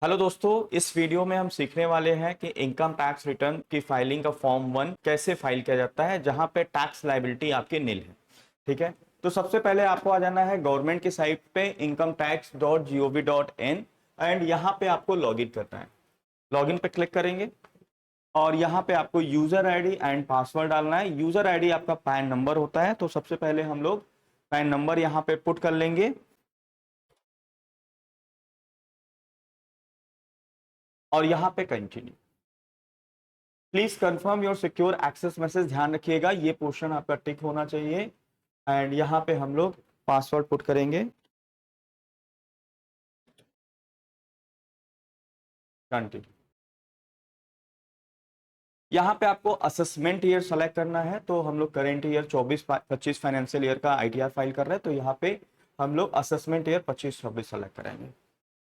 Hello दोस्तों, इस video में हम सीखने वाले हैं कि इनकम टैक्स रिटर्न की फाइलिंग का फॉर्म 1 कैसे फाइल किया जाता है जहां पे टैक्स लायबिलिटी आपकी नील है। ठीक है, तो सबसे पहले आपको आ जाना है गवर्नमेंट की साइट पे incometax.gov.in एंड यहाँ पे आपको लॉगिन करना है। लॉगिन पे क्लिक करेंगे और यहाँ पे आपको यूजर आईडी एंड पासवर्ड डालना है। यूजर आईडी आपका पैन नंबर होता है, तो सबसे पहले हम लोग पैन नंबर यहाँ पे पुट कर लेंगे और यहाँ पे continue. Please confirm your secure access message, ध्यान रखिएगा ये पोर्शन आपका टिक होना चाहिए। एंड यहां पे हम लोग पासवर्ड पुट करेंगे, कंटिन्यू। यहां पे आपको असेसमेंट ईयर सेलेक्ट करना है, तो हम लोग करेंट ईयर 24-25 फाइनेंशियल ईयर का आईटीआर फाइल कर रहे हैं, तो यहाँ पे हम लोग असेसमेंट ईयर 25-26 सेलेक्ट करेंगे।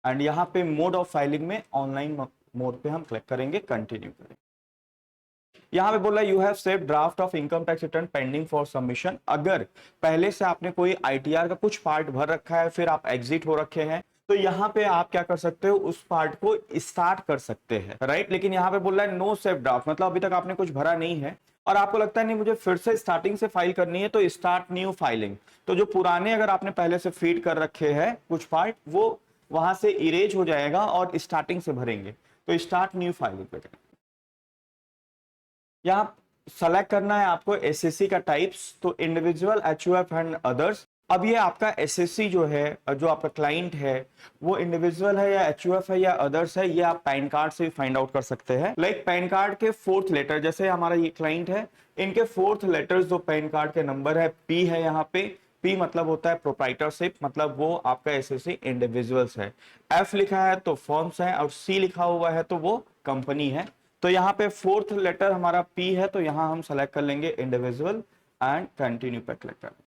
एंड यहाँ पे मोड ऑफ फाइलिंग में ऑनलाइन मोड पे हम क्लिक करेंगे, कंटिन्यू करेंगे। यहाँ पे बोल रहा है you have save draft of income tax return pending for submission. अगर पहले से आपने कोई आईटीआर का कुछ पार्ट भर रखा है, फिर आप एग्जिट हो रखे हैं, तो यहाँ पे आप क्या कर सकते हो, उस पार्ट को स्टार्ट कर सकते हैं, राइट। लेकिन यहाँ पे बोल रहा है नो सेव ड्राफ्ट, मतलब अभी तक आपने कुछ भरा नहीं है और आपको लगता है नहीं मुझे फिर से स्टार्टिंग से फाइल करनी है, तो स्टार्ट न्यू फाइलिंग। तो जो पुराने अगर आपने पहले से फीड कर रखे हैं कुछ पार्ट, वो वहां से इरेज हो जाएगा और स्टार्टिंग से भरेंगे, तो स्टार्ट न्यू फाइलिंग पे करेंगे। यहाँ सेलेक्ट करना है आपको एसएससी का टाइप्स, तो इंडिविजुअल, एचयूएफ एंड अदर्स। अब ये आपका एसएससी जो है, जो आपका क्लाइंट है, वो इंडिविजुअल है या एचयूएफ है या अदर्स है, ये आप पैन कार्ड से फाइंड आउट कर सकते हैं। लाइक पैन कार्ड के फोर्थ लेटर, जैसे हमारा ये क्लाइंट है, इनके फोर्थ लेटर्स जो पैन कार्ड के नंबर है, पी है यहाँ पे। पी मतलब होता है प्रोप्राइटरशिप, मतलब वो आपका एसएससी इंडिविजुअल्स है। एफ लिखा है तो फर्म्स है, और सी लिखा हुआ है तो वो कंपनी है। तो यहाँ पे फोर्थ लेटर हमारा पी है, तो यहाँ हम सेलेक्ट कर लेंगे इंडिविजुअल एंड कंटिन्यू पे क्लिक करें।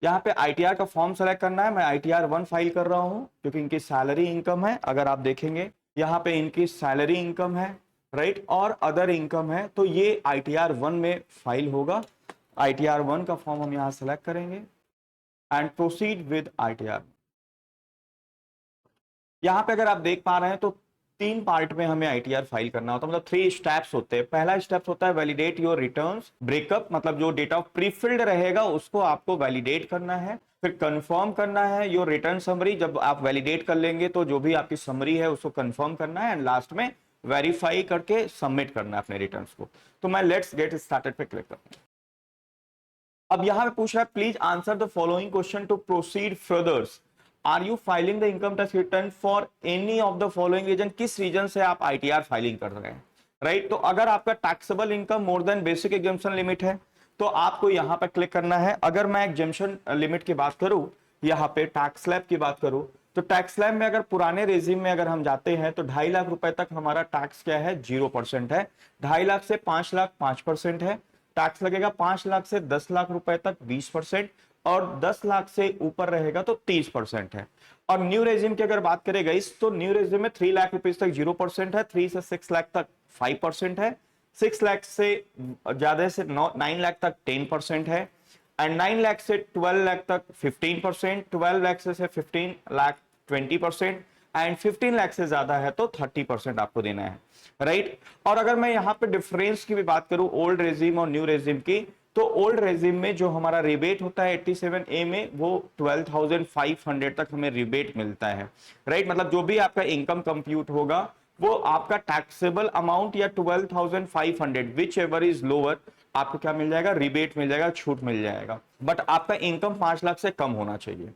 यहाँ पे आईटीआर का फॉर्म सेलेक्ट करना है। मैं आईटीआर 1 फाइल कर रहा हूँ क्योंकि इनकी सैलरी इनकम है। अगर आप देखेंगे यहाँ पे इनकी सैलरी इनकम है, राइट, और अदर इनकम है, तो ये आईटीआर 1 में फाइल होगा। आईटीआर 1 का फॉर्म हम यहाँ सेलेक्ट करेंगे एंड प्रोसीड विद आईटीआर। यहाँ पे अगर आप देख पा रहे हैं तो 3 पार्ट में हमें आईटीआर फाइल करना होता है, मतलब 3 स्टेप्स होते हैं। पहला स्टेप होता है वैलिडेट योर रिटर्न्स ब्रेकअप, मतलब जो डेटा प्रीफिल्ड रहेगा उसको आपको वैलिडेट करना है। फिर कंफर्म करना है योर रिटर्न समरी, जब आप वैलिडेट कर लेंगे तो जो भी आपकी समरी है उसको कंफर्म करना है, एंड लास्ट में वेरीफाई करके सबमिट करना है अपने रिटर्न्स को। तो मैं लेट्स गेट स्टार्टेड पे क्लिक करता हूं। अब यहां पे पूछ रहा है please answer the following question to proceed furthers. Are you filing the income tax return for any of the following reason, किस रीजन से आप आईटीआर फाइलिंग कर रहे हैं, राइट। तो अगर आपका taxable income more than basic exemption limit है तो आपको यहां पर क्लिक करना है। अगर मैं एग्जम्पशन लिमिट की बात करूं, यहाँ पे टैक्स स्लैब की बात करूं, तो टैक्स स्लैब में अगर पुराने रेजिम में अगर हम जाते हैं तो 2.5 लाख रुपए तक हमारा टैक्स क्या है, 0% है। 2.5 लाख से 5 लाख 5% है। टैक्स लगेगा 5 लाख से 10 लाख रुपए तक 20%, और 10 लाख से ऊपर रहेगा तो 30% है। और न्यू रेजिम की अगर बात करें गाइस, तो न्यू रेजिम में 3 लाख रुपीज तक 0% है, 3 से 6 लाख तक 5% है, 6 लाख से ज्यादा से 9 लाख तक 10% है, एंड 9 लाख से 12 लाख तक 15%, 12 लाख से 15 लाख 20%, एंड 15 लाख से ज्यादा है तो 30% आपको देना है, राइट। और अगर मैं यहां पे डिफरेंस की भी बात करूं ओल्ड रेजिम और न्यू रेजिम की, तो ओल्ड रेजिम में जो हमारा रिबेट होता है 87A में, वो 12,500 तक हमें रिबेट मिलता है, राइट। मतलब जो भी आपका इनकम कंप्यूट होगा वो आपका टैक्सेबल अमाउंट या 12,500 विच एवर इज लोअर, आपको क्या मिल जाएगा, रिबेट मिल जाएगा, छूट मिल जाएगा। बट आपका इनकम 5 लाख से कम होना चाहिए,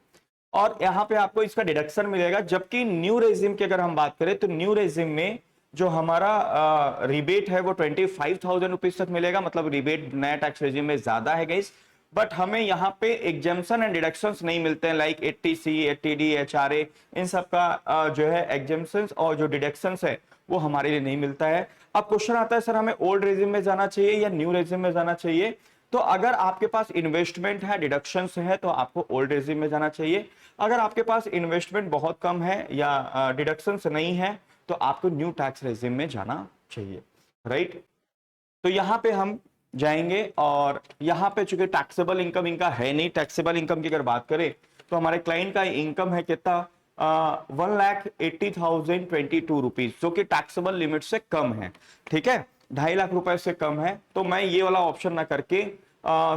और यहां पे आपको इसका डिडक्शन मिलेगा। जबकि न्यू रेजिम की अगर हम बात करें तो न्यू रेजिम में जो हमारा रिबेट है वो 25,000 रुपीज तक मिलेगा, मतलब रिबेट नया टैक्स रेजिम में ज्यादा है गाइस। बट हमें यहाँ पे एग्जेम्पशन एंड डिडक्शंस नहीं मिलते हैं, लाइक 80C 80D HRA, इन सब का जो है एग्जेम्पशंस और जो डिडक्शंस है वो हमारे लिए नहीं मिलता है। अब क्वेश्चन आता है सर हमें ओल्ड रेजिम में जाना चाहिए या न्यू रेजिम में जाना चाहिए। तो अगर आपके पास इन्वेस्टमेंट है, डिडक्शंस है, तो आपको ओल्ड रेजिम में जाना चाहिए। अगर आपके पास इन्वेस्टमेंट बहुत कम है या डिडक्शंस नहीं है तो आपको न्यू टैक्स रेजिम में जाना चाहिए, राइट। तो यहां पे हम जाएंगे और यहां पे चूंकि टैक्सेबल इनकम इनका है नहीं, टैक्सेबल इनकम की अगर बात करें तो हमारे क्लाइंट का इनकम है कितना, 1,80,022 जो कि टैक्सेबल लिमिट से कम है, ठीक है, 2.5 लाख रुपए से कम है। तो मैं ये वाला ऑप्शन ना करके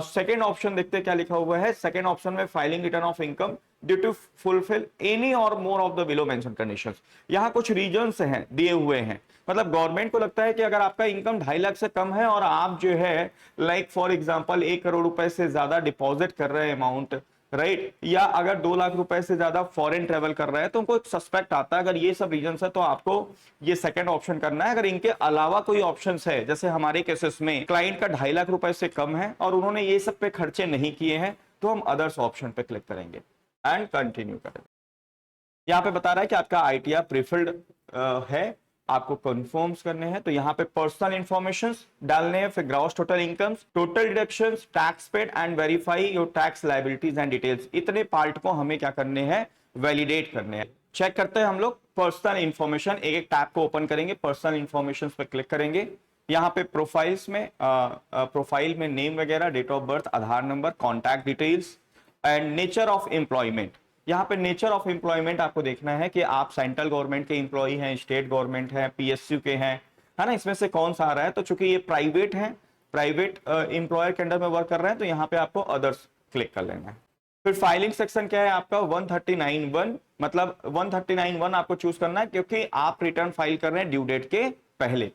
सेकेंड ऑप्शन देखते क्या लिखा हुआ है। सेकेंड ऑप्शन में filing return of income due to fulfil any or more of the below mention conditions. यहाँ कुछ रीजंस हैं दिए हुए हैं, मतलब गवर्नमेंट को लगता है कि अगर आपका इनकम 2.5 लाख से कम है और आप जो है लाइक फॉर एग्जांपल 1 करोड़ रुपए से ज्यादा डिपॉजिट कर रहे हैं अमाउंट, राइट, या अगर 2 लाख रुपए से ज्यादा फॉरेन ट्रेवल कर रहा है तो उनको एक सस्पेक्ट आता है। अगर ये सब रीजन है तो आपको ये सेकंड ऑप्शन करना है। अगर इनके अलावा कोई ऑप्शन है, जैसे हमारे केसेस में क्लाइंट का 2.5 लाख रुपए से कम है और उन्होंने ये सब पे खर्चे नहीं किए हैं, तो हम अदर्स ऑप्शन पे क्लिक करेंगे एंड कंटिन्यू करेंगे। यहाँ पे बता रहा है कि आपका आईटीआर प्रीफिल्ड है, आपको कंफर्म्स करने हैं। तो यहाँ पे पर्सनल इंफॉर्मेशन डालने हैं, फिर gross total incomes, total deductions, tax paid and verify your tax liabilities and details. इतने पार्ट को हमें क्या करने हैं, वैलिडेट करने हैं। चेक करते हैं हम लोग पर्सनल इंफॉर्मेशन, एक एक टैब को ओपन करेंगे, पर्सनल इंफॉर्मेशन पे क्लिक करेंगे। यहाँ पे प्रोफाइल्स में प्रोफाइल में नेम वगैरह, date of birth, Aadhaar number, contact details and nature of employment. यहाँ पे नेचर ऑफ एम्प्लॉयमेंट आपको देखना है कि आप सेंट्रल गवर्नमेंट के एम्प्लॉय हैं, स्टेट गवर्नमेंट है, पीएसयू के हैं, है ना, इसमें से कौन सा आ रहा है। तो चूंकि ये प्राइवेट है, प्राइवेट एम्प्लॉयर के अंडर में वर्क कर रहे हैं, तो यहाँ पे आपको अदर्स क्लिक कर लेना है। फिर फाइलिंग सेक्शन क्या है आपका 139(1), मतलब 139(1) आपको चूज करना है क्योंकि आप रिटर्न फाइल कर रहे हैं ड्यू डेट के पहले,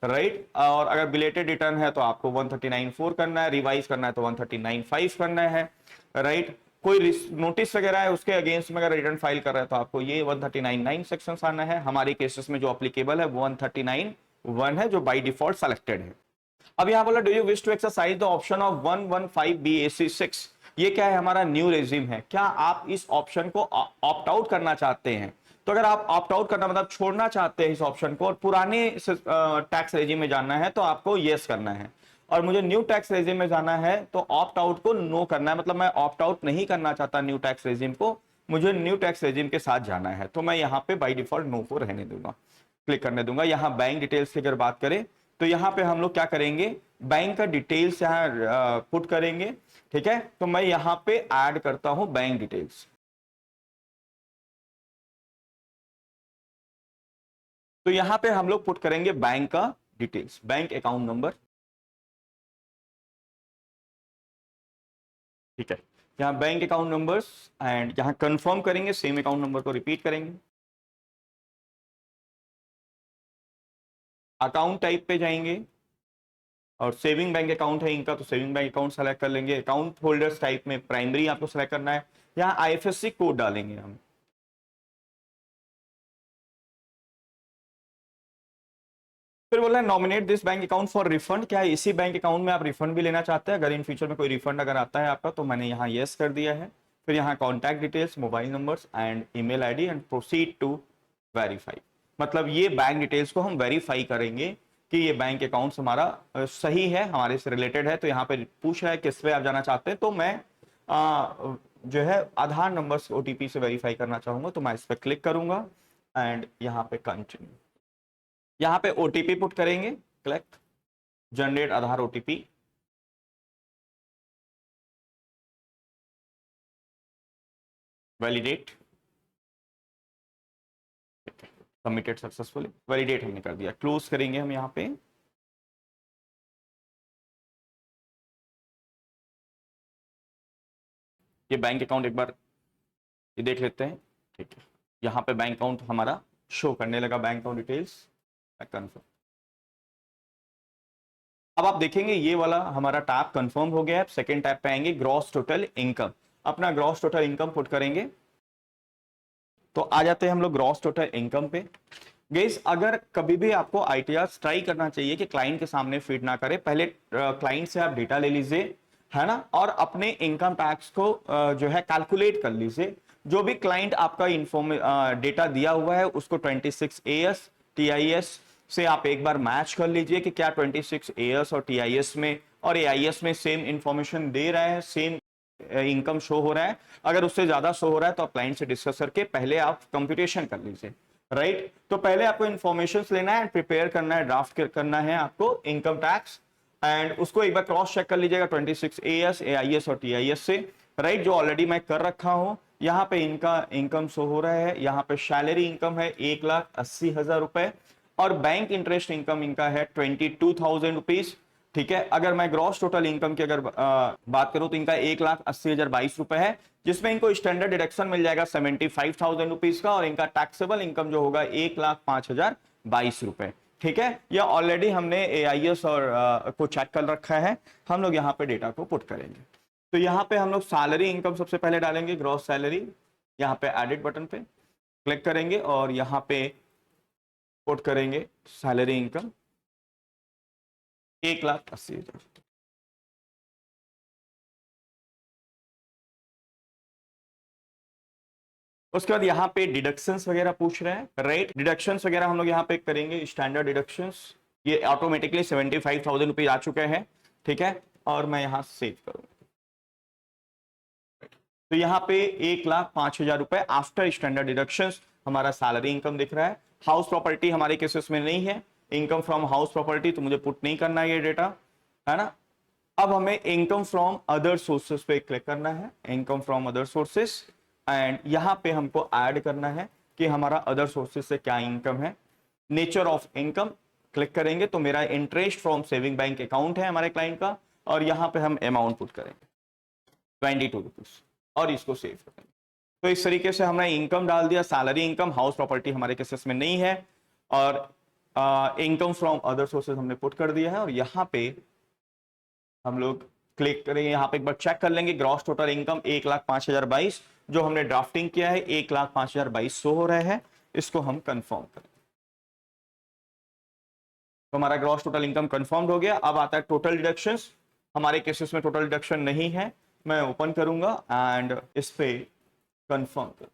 राइट। और अगर बिलेटेड रिटर्न है तो आपको 139(4) करना है, रिवाइज करना है तो 139(5) करना है, राइट। कोई नोटिस वगैरह है उसके अगेंस्ट में अगर रिटर्न फाइल कर रहा है तो आपको ये 139(9) सेक्शन आना है। हमारे केसेस में जो एप्लीकेबल है 139(1) है जो बाय डिफॉल्ट सेलेक्टेड है। अब यहां बोला do you wish to exercise the option of 115BAC6। ये क्या है, हमारा न्यू रेजिम है। क्या आप इस ऑप्शन को ऑप्ट आउट करना चाहते हैं? तो अगर आप ऑप्ट आउट करना मतलब छोड़ना चाहते हैं इस ऑप्शन को और पुराने टैक्स रेजिम में जाना है तो आपको यस करना है, और मुझे न्यू टैक्स रेजिम में जाना है तो ऑप्ट आउट को नो करना है। मतलब मैं ऑप्ट आउट नहीं करना चाहता न्यू टैक्स रेजिम को, मुझे न्यू टैक्स रेजिम के साथ जाना है, तो मैं यहाँ पे बाय डिफॉल्ट नो को रहने दूंगा, क्लिक करने दूंगा। यहाँ बैंक डिटेल्स की अगर बात करें तो यहाँ पे हम लोग क्या करेंगे, बैंक का डिटेल्स यहाँ पुट करेंगे, ठीक है। तो मैं यहाँ पे ऐड करता हूं बैंक डिटेल्स। तो यहां पे हम लोग पुट करेंगे बैंक का डिटेल्स, बैंक अकाउंट नंबर, ठीक है। यहां बैंक अकाउंट नंबर्स एंड यहां कंफर्म करेंगे, सेम अकाउंट नंबर को रिपीट करेंगे। अकाउंट टाइप पे जाएंगे और सेविंग बैंक अकाउंट है इनका तो सेविंग बैंक अकाउंट सेलेक्ट कर लेंगे। अकाउंट होल्डर्स टाइप में प्राइमरी आपको सेलेक्ट करना है। यहां आईएफएससी कोड डालेंगे हम। फिर बोला nominate this bank account for refund. क्या है इसी बैंक अकाउंट में आप रिफंड भी लेना चाहते हैं? अगर इन फ्यूचर में कोई रिफंड अगर आता है आपका तो मैंने यहाँ यस कर दिया है। फिर यहाँ contact details, mobile numbers and email ID and proceed to verify. मतलब ये बैंक डिटेल्स को हम वेरीफाई करेंगे कि ये बैंक अकाउंट हमारा सही है, हमारे से रिलेटेड है। तो यहाँ पे पूछ रहा है किस पे आप जाना चाहते हैं, तो मैं जो है आधार नंबर से ओटीपी से वेरीफाई करना चाहूंगा, तो मैं इस पर क्लिक करूंगा एंड यहाँ पे कंटिन्यू। यहां पे ओटीपी पुट करेंगे, click generate Aadhaar OTP, validate, submitted successfully, validate हमने कर दिया। क्लोज करेंगे हम यहां पे। ये बैंक अकाउंट एक बार ये देख लेते हैं, ठीक है। यहाँ पे बैंक अकाउंट हमारा शो करने लगा, बैंक अकाउंट डिटेल्स कंफर्म। अब आप देखेंगे ये वाला हमारा टैब कंफर्म हो गया है। सेकंड टैब पे आएंगे, ग्रॉस टोटल इनकम। अपना ग्रॉस टोटल इनकम पुट करेंगे तो आ जाते हैं हम लोग ग्रॉस टोटल इनकम पे। गाइस अगर कभी भी आपको आईटीआर ट्राई करना चाहिए कि क्लाइंट के सामने फीड ना करे, पहले क्लाइंट से आप डेटा ले लीजिए, है ना, और अपने इनकम टैक्स को जो है कैलकुलेट कर लीजिए। जो भी क्लाइंट आपका डेटा दिया हुआ है उसको 26AS TIS से आप एक बार मैच कर लीजिए कि क्या 26AS और TIS में और AIS में सेम इंफॉर्मेशन दे रहा है, सेम इनकम शो हो रहा है। अगर उससे ज्यादा शो हो रहा है तो आप क्लाइंट से डिस्कस करके पहले आप कंप्यूटेशन कर लीजिए, राइट। तो पहले आपको इंफॉर्मेशन लेना है, प्रिपेयर करना है, ड्राफ्ट करना है आपको इनकम टैक्स, एंड उसको एक बार क्रॉस चेक कर लीजिएगा 26AS AIS और TIS से, राइट, जो ऑलरेडी मैं कर रखा हूं। यहाँ पे इनका इनकम शो हो रहा है, यहाँ पे सैलरी इनकम है 1,80,000 रुपए और बैंक इंटरेस्ट इनकम इनका है 22,000 रुपीज। ठीक है, अगर मैं ग्रॉस टोटल इनकम की अगर बात करूं तो इनका 1,80,022 रुपए है, जिसमें इनको स्टैंडर्ड डिडक्शन मिल जाएगा 75,000 रुपीज का और इनका टैक्सेबल इनकम जो होगा 1,05,022 रुपए। ठीक है, यह ऑलरेडी हमने AIS और को चेक कर रखा है, हम लोग यहाँ पे डेटा को पुट करेंगे। तो यहाँ पे हम लोग सैलरी इनकम सबसे पहले डालेंगे, ग्रॉस सैलरी, यहाँ पे एडिट बटन पे क्लिक करेंगे और यहाँ पे पुट करेंगे सैलरी इनकम 1,80,000। उसके बाद यहाँ पे डिडक्शंस वगैरह पूछ रहे हैं, राइट। डिडक्शंस वगैरह हम लोग यहाँ पे करेंगे स्टैंडर्ड डिडक्शंस, ये ऑटोमेटिकली 75,000 रुपीज आ चुके हैं। ठीक है, और मैं यहाँ सेव करूंगा तो यहाँ पे 1,05,000 रुपए आफ्टर स्टैंडर्ड डिडक्शंस हमारा सैलरी इनकम दिख रहा है। हाउस प्रॉपर्टी हमारे केसेस में नहीं है, इनकम फ्रॉम हाउस प्रॉपर्टी, तो मुझे पुट नहीं करना है ये डेटा, है ना। अब हमें इनकम फ्रॉम अदर सोर्सेस पे क्लिक करना है, income from other sources, and यहां पे हमको ऐड करना है कि हमारा अदर सोर्सेस से क्या इनकम है। नेचर ऑफ इनकम क्लिक करेंगे तो मेरा interest from saving bank account है हमारे क्लाइंट का, और यहां पे हम अमाउंट पुट करेंगे 22 रुपीज और इसको सेव करेंगे। तो इस तरीके से हमने इनकम डाल दिया, सैलरी इनकम, हाउस प्रॉपर्टी हमारे केसेस में नहीं है, और इनकम फ्रॉम अदर सोर्सेज हमने पुट कर दिया है। और यहां पे हम लोग क्लिक करेंगे, यहाँ पे एक बार चेक कर लेंगे, ग्रॉस टोटल इनकम 1,05,022 जो हमने ड्राफ्टिंग किया है 1,05,022 शो हो रहे हैं, इसको हम कंफर्म करें तो हमारा ग्रॉस टोटल इनकम कंफर्म हो गया। अब आता है टोटल डिडक्शंस, हमारे केसेस में टोटल डिडक्शन नहीं है, मैं ओपन करूंगा एंड इस पे कंफर्म कर।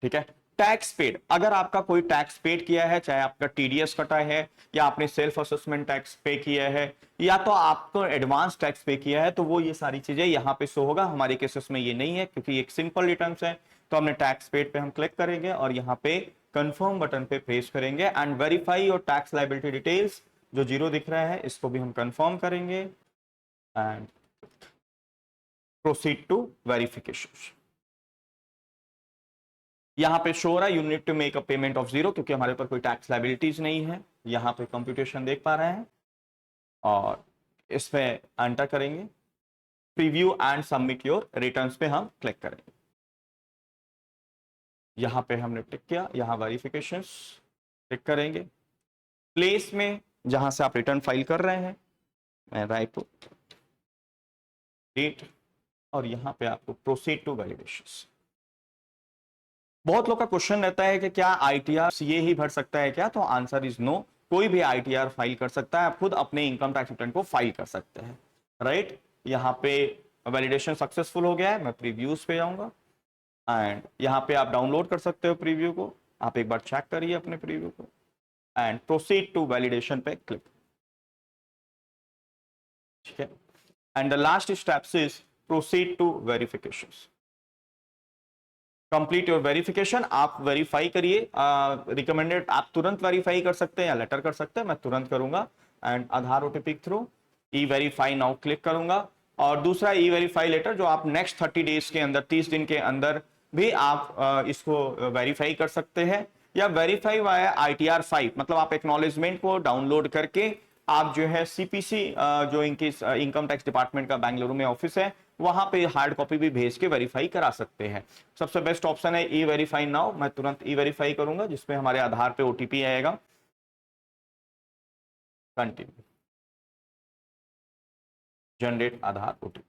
ठीक है, टैक्स पेड, अगर आपका कोई टैक्स पेड किया है, चाहे आपका TDS कटा है या आपने सेल्फ असेसमेंट टैक्स पे किया है या तो आपको एडवांस टैक्स पे किया है, तो वो ये सारी चीजें यहाँ पे शो होगा। हमारे केसेस में ये नहीं है क्योंकि एक सिंपल रिटर्न्स है, तो हमने टैक्स पेड पे हम क्लिक करेंगे और यहाँ पे कंफर्म बटन पे प्रेस करेंगे and verify your tax liability details, जो 0 दिख रहा है इसको भी हम कंफर्म करेंगे एंड प्रोसीड टू वेरिफिकेशन। यहां पे शो रहा है you need to make a payment of 0, क्योंकि हमारे पर कोई टैक्स लायबिलिटीज नहीं है। यहां पे कंप्यूटेशन देख पा रहे हैं और इस पे एंटर करेंगे, preview and submit your returns पे हम क्लिक करेंगे। यहां पे हमने टिक किया, यहां वेरिफिकेशंस टिक करेंगे, प्लेस में जहां से आप रिटर्न फाइल कर रहे हैं मैं राइट टू डेट, और यहां पे आपको प्रोसीड टू वैलिडेशंस। बहुत लोग का क्वेश्चन रहता है कि क्या ITR CA ही भर सकता है क्या, तो आंसर इज नो, कोई भी ITR फाइल कर सकता है, आप खुद अपने इनकम टैक्स रिटर्न को फाइल कर सकते हैं, राइट। यहाँ पे वैलिडेशन सक्सेसफुल हो गया है, मैं प्रीव्यूज पे जाऊंगा एंड यहाँ पे आप डाउनलोड कर सकते हो प्रीव्यू को, आप एक बार चेक करिए अपने प्रीव्यू को एंड प्रोसीड टू वैलिडेशन पे क्लिक। ठीक है, and the last steps is proceed to verifications. Complete your verification, आप वेरीफाई करिए, रिकमेंडेड आप तुरंत वेरीफाई कर सकते हैं या लेटर कर सकते हैं, मैं तुरंत करूंगा and Aadhaar OTP through e-verify now click करूंगा। और दूसरा E-वेरीफाई लेटर जो आप नेक्स्ट 30 डेज के अंदर, 30 दिन के अंदर भी आप इसको वेरीफाई कर सकते हैं, या वेरीफाई वाया ITR 5, मतलब आप एक्नॉलेजमेंट को डाउनलोड करके आप जो है CPC जो इनकी इनकम टैक्स डिपार्टमेंट का बेंगलुरु में ऑफिस है, वहां पे हार्ड कॉपी भी भेज के वेरीफाई करा सकते हैं। सबसे बेस्ट ऑप्शन है E-वेरीफाई नाउ, मैं तुरंत E-वेरीफाई करूंगा जिसमें हमारे आधार पे OTP आएगा। कंटिन्यू, जनरेट आधार OTP,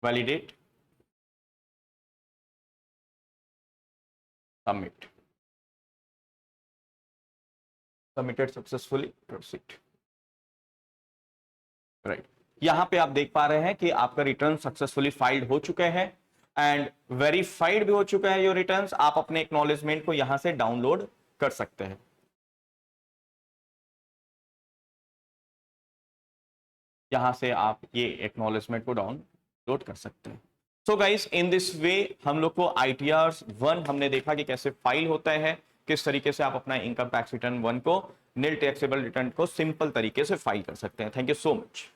validate, submit, submitted successfully, proceed. Right, यहां पे आप देख पा रहे हैं कि आपका रिटर्न सक्सेसफुली फाइल्ड हो चुके हैं एंड वेरीफाइड भी हो चुका है योर रिटर्न्स। आप अपने एक्नॉलेजमेंट को यहां से डाउनलोड कर सकते हैं। यहां से आप ये एक्नॉलेजमेंट को डाउनलोड कर सकते हैं। So guys, in this way हम लोग को ITR 1 हमने देखा कि कैसे फाइल होता है, किस तरीके से आप अपना इनकम टैक्स रिटर्न 1 को नील टैक्सेबल रिटर्न को सिंपल तरीके से फाइल कर सकते हैं। Thank you so much.